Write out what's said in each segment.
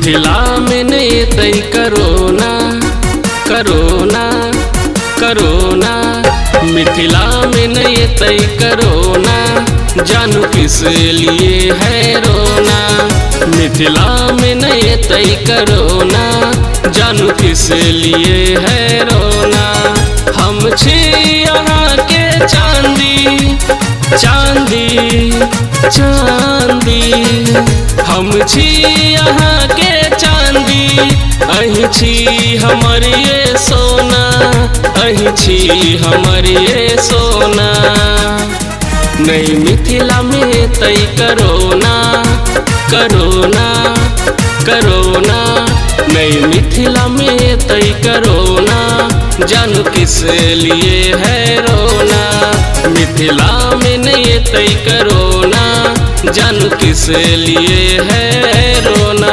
मिथिला में नहीं तई करोना करोना करोना, मिथिला में नहीं तई करोना, जानू किस लिए है रोना। मिथिला में नहीं तई करोना, जानू किस लिए है रोना। हम छी यहाँ के चांदी चांदी चांदी, हम छी यहाँ के चांदी, अहीं छी हमर ये सोना, अहीं छी हमर ये सोना। नहीं मिथिला में तई करोना करोना करोना, नहीं मिथिला में तई करोना, जानू किस लिए है रोना। मिथिला में नहीं तई करोना, जानू किस लिए है रोना।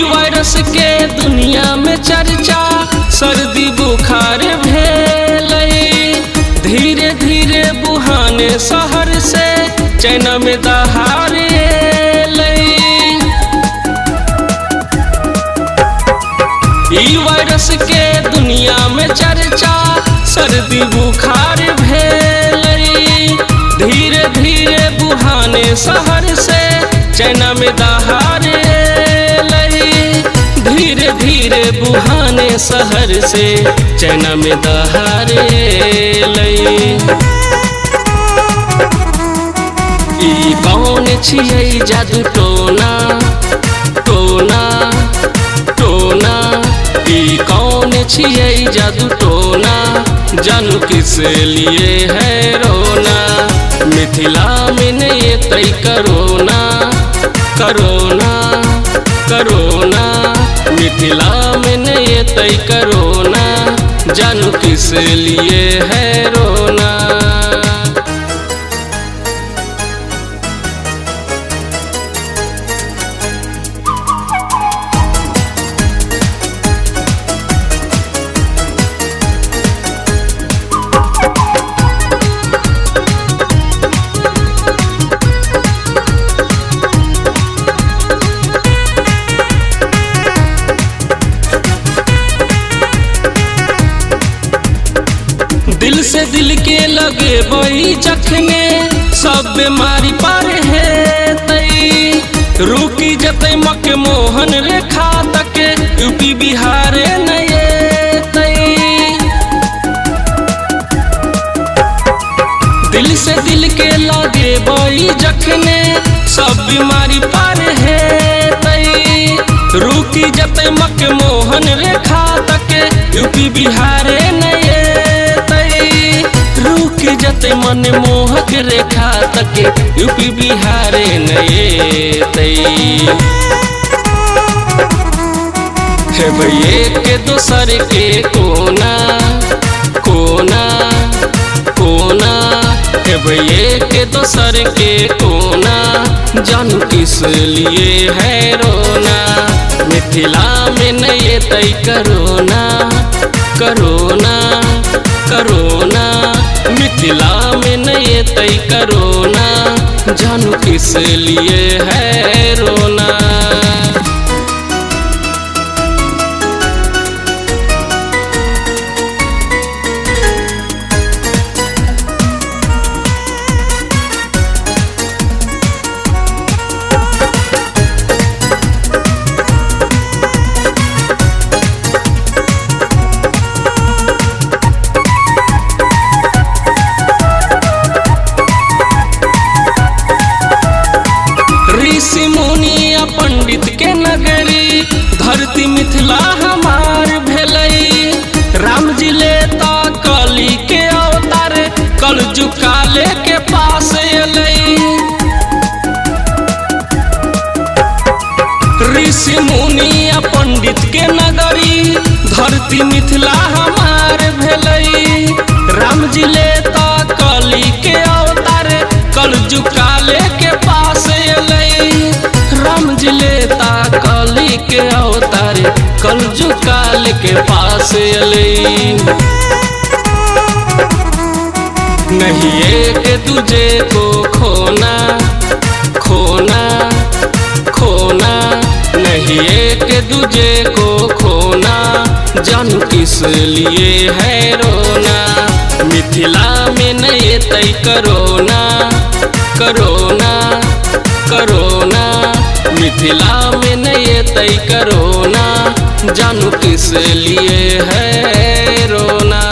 वायरस के दुनिया में चर्चा, सर्दी बुखार भेलई, धीरे धीरे वुहान शहर से चाइना में दहाड़े लई। ई वायरस के दुनिया में चर्चा, सर्दी बुखार भेलई, धीरे धीरे वुहान शहर से चाइना में दहाड़े, धीरे धीरे वुहान शहर से चाइना में दहाड़े लई। ई कौन छियै जादू टोना टोना टोना, ई कौन छियै जादू टोना, जानू किस लिए है रोना। मिथिला में नहीं तई करोना करोना करोना, मिथिला में नहीं तई करोना, जानू किस लिए है रोना। दिल से दिल के लगे वही जखने, सब बीमारी पार है तई, रुकी जते मक मोहन रेखा तक, यूपी बिहार नए तई। दिल से दिल के लगे वही जखने, सब बीमारी पार है तई, रुकी जते मक मोहन रेखा तक, यूपी बिहार नए जते मन मोहक रेखा तक, यूपी बिहार नए तई। है भैये के दोसर के कोना कोना कोना, है भैये के दोसर के कोना, जानू किस लिए है रोना। मिथिला में नहीं तई करोना करोना करोना, मिथिला में नहीं तई करोना, जानू किस लिए है रोना। अभी मिथिला हमार भेलई। राम जी लेता कली के अवतार, कलजुग काले के पास अलै। राम जी लेता कली के अवतार, कलजुग काल के पास अलै। नहीं एक दूजे को खोना खोना खोना, नहीं एक दूजे को खोना, जान किस लिए है रोना। मिथिला में नहीं तय करोना करोना करोना, मिथिला में नहीं तय करोना, जानू किस लिए है रोना।